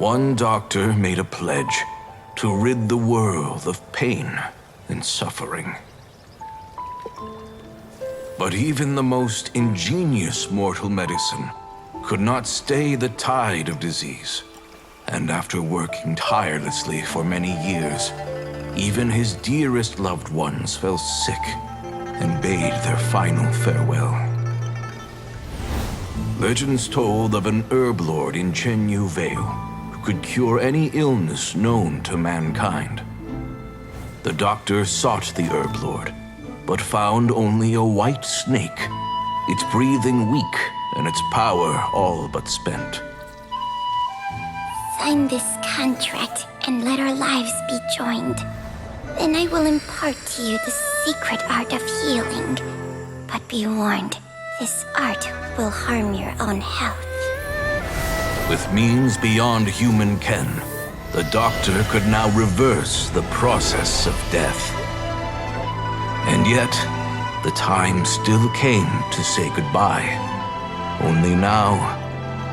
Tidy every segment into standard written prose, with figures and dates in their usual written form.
One doctor made a pledge to rid the world of pain and suffering. But even the most ingenious mortal medicine could not stay the tide of disease. And after working tirelessly for many years, even his dearest loved ones fell sick and bade their final farewell. Legends told of an herb lord in Chenyu Vale who could cure any illness known to mankind. The doctor sought the herb lord, but found only a white snake, its breathing weak and its power all but spent. Sign this contract and let our lives be joined. Then I will impart to you the secret art of healing. But be warned, this art will harm your own health. With means beyond human ken, the doctor could now reverse the process of death. And yet, the time still came to say goodbye. Only now,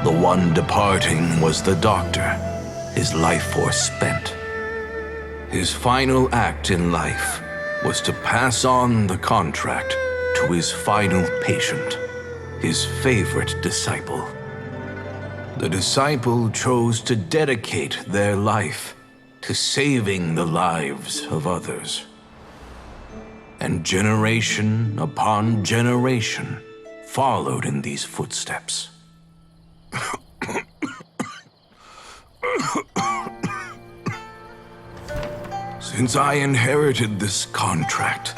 the one departing was the doctor, his life force spent. His final act in life was to pass on the contract to his final patient, his favorite disciple. The disciple chose to dedicate their life to saving the lives of others. And generation upon generation followed in these footsteps. Since I inherited this contract,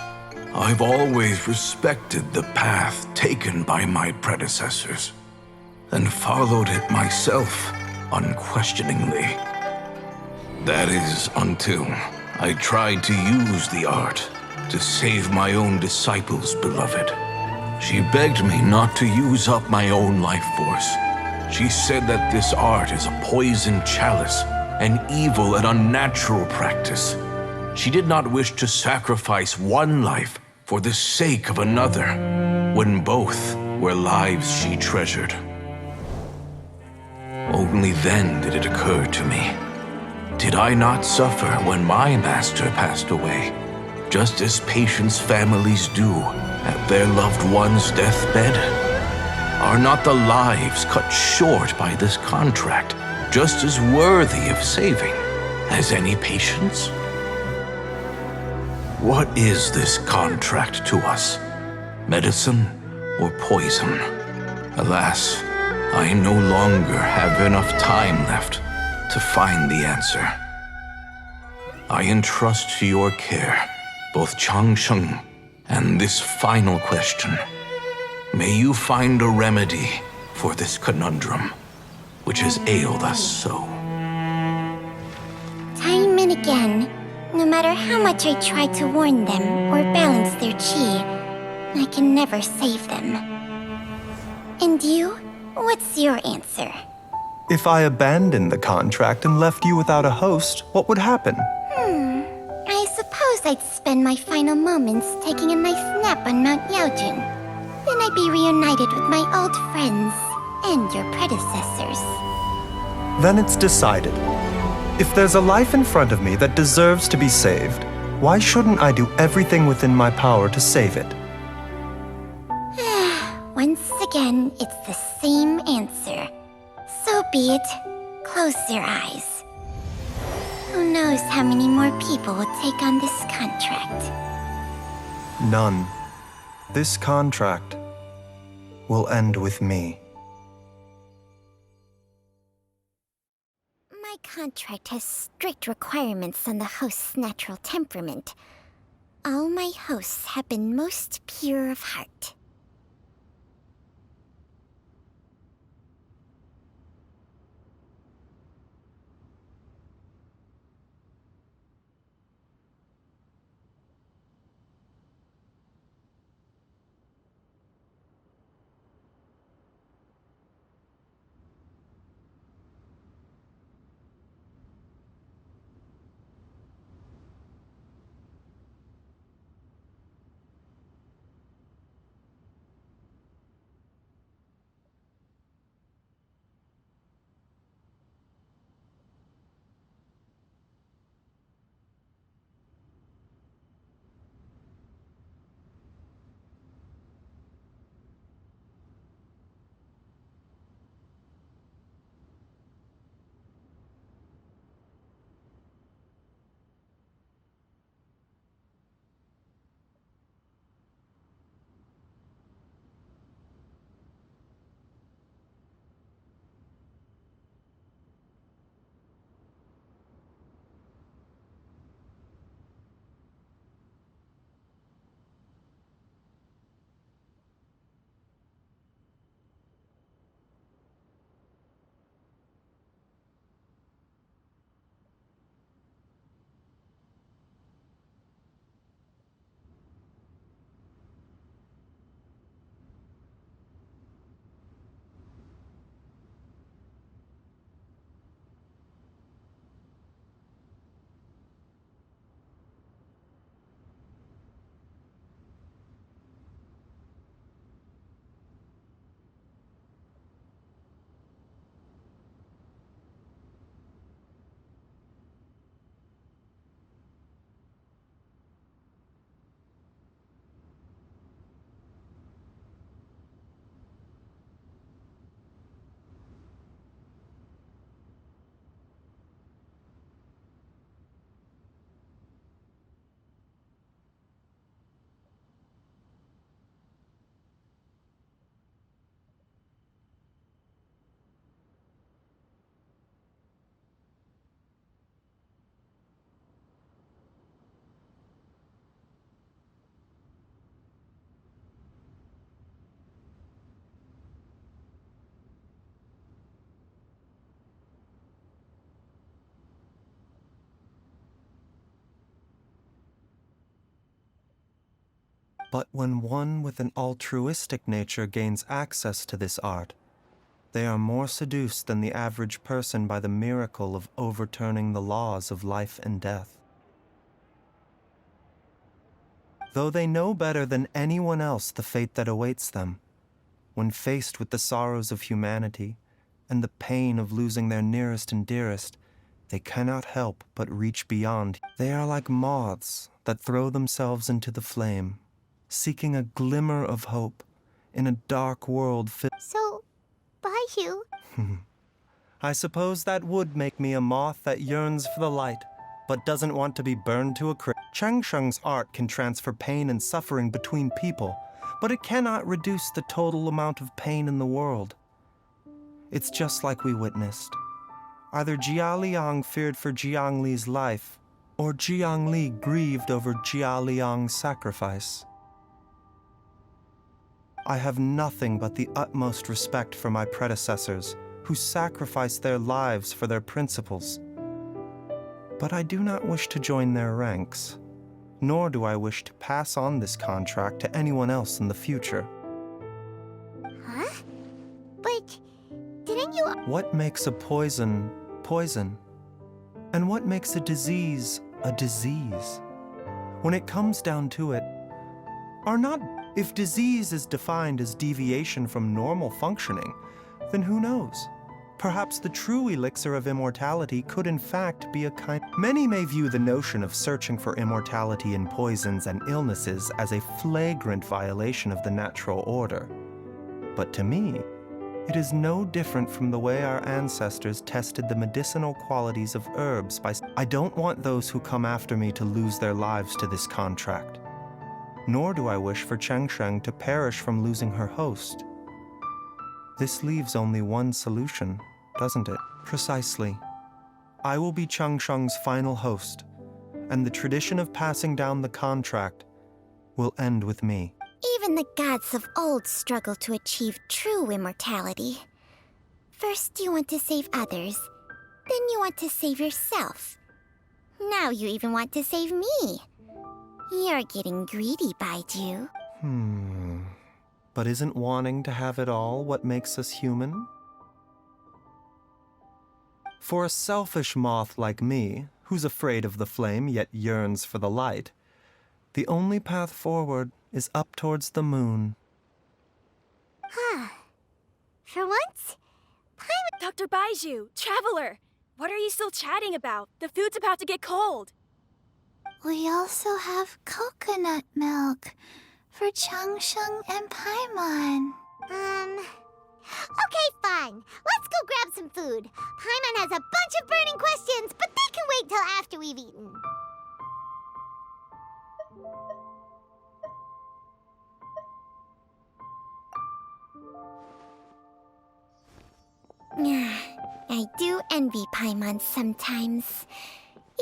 I've always respected the path taken by my predecessors and followed it myself unquestioningly. That is until I tried to use the art to save my own disciple's beloved. She begged me not to use up my own life force. She said that this art is a poisoned chalice, an evil and unnatural practice. She did not wish to sacrifice one life for the sake of another, when both were lives she treasured. Only then did it occur to me. Did I not suffer when my master passed away, just as patients' families do at their loved one's deathbed? Are not the lives cut short by this contract just as worthy of saving as any patient's? What is this contract to us? Medicine or poison? Alas, I no longer have enough time left to find the answer. I entrust to your care both Changsheng and this final question. May you find a remedy for this conundrum, which has ailed us so. Time and again, no matter how much I try to warn them or balance their chi, I can never save them. And you? What's your answer? If I abandoned the contract and left you without a host, what would happen? I suppose I'd spend my final moments taking a nice nap on Mount Yaojun. Then I'd be reunited with my old friends and your predecessors. Then it's decided. If there's a life in front of me that deserves to be saved, why shouldn't I do everything within my power to save it? Once again, it's the same answer. So be it. Close your eyes. Who knows how many more people will take on this contract? None. This contract will end with me. My contract has strict requirements on the host's natural temperament. All my hosts have been most pure of heart. But when one with an altruistic nature gains access to this art, they are more seduced than the average person by the miracle of overturning the laws of life and death. Though they know better than anyone else the fate that awaits them, when faced with the sorrows of humanity and the pain of losing their nearest and dearest, they cannot help but reach beyond. They are like moths that throw themselves into the flame, seeking a glimmer of hope in a dark world filled. So, bye, Hugh. I suppose that would make me a moth that yearns for the light, but doesn't want to be burned to a crisp. Changsheng's art can transfer pain and suffering between people, but it cannot reduce the total amount of pain in the world. It's just like we witnessed. Either Jia Liang feared for Jiang Li's life, or Jiang Li grieved over Jia Liang's sacrifice. I have nothing but the utmost respect for my predecessors, who sacrificed their lives for their principles. But I do not wish to join their ranks, nor do I wish to pass on this contract to anyone else in the future. Huh? But didn't you... What makes a poison, poison? And what makes a disease? When it comes down to it, if disease is defined as deviation from normal functioning, then who knows? Perhaps the true elixir of immortality could in fact be a kind... Many may view the notion of searching for immortality in poisons and illnesses as a flagrant violation of the natural order. But to me, it is no different from the way our ancestors tested the medicinal qualities of herbs by... I don't want those who come after me to lose their lives to this contract. Nor do I wish for Changsheng to perish from losing her host. This leaves only one solution, doesn't it? Precisely. I will be Changsheng's final host, and the tradition of passing down the contract will end with me. Even the gods of old struggle to achieve true immortality. First you want to save others, then you want to save yourself. Now you even want to save me. You're getting greedy, Baiju. But isn't wanting to have it all what makes us human? For a selfish moth like me, who's afraid of the flame yet yearns for the light, the only path forward is up towards the moon. For once, Dr. Baiju, Traveler! What are you still chatting about? The food's about to get cold. We also have coconut milk for Changsheng and Paimon. Okay, fine. Let's go grab some food. Paimon has a bunch of burning questions, but they can wait till after we've eaten. I do envy Paimon sometimes.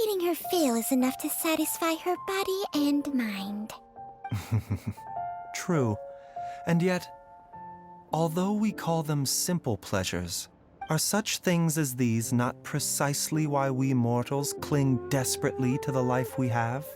Eating her fill is enough to satisfy her body and mind. True. And yet, although we call them simple pleasures, are such things as these not precisely why we mortals cling desperately to the life we have?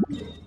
Yeah.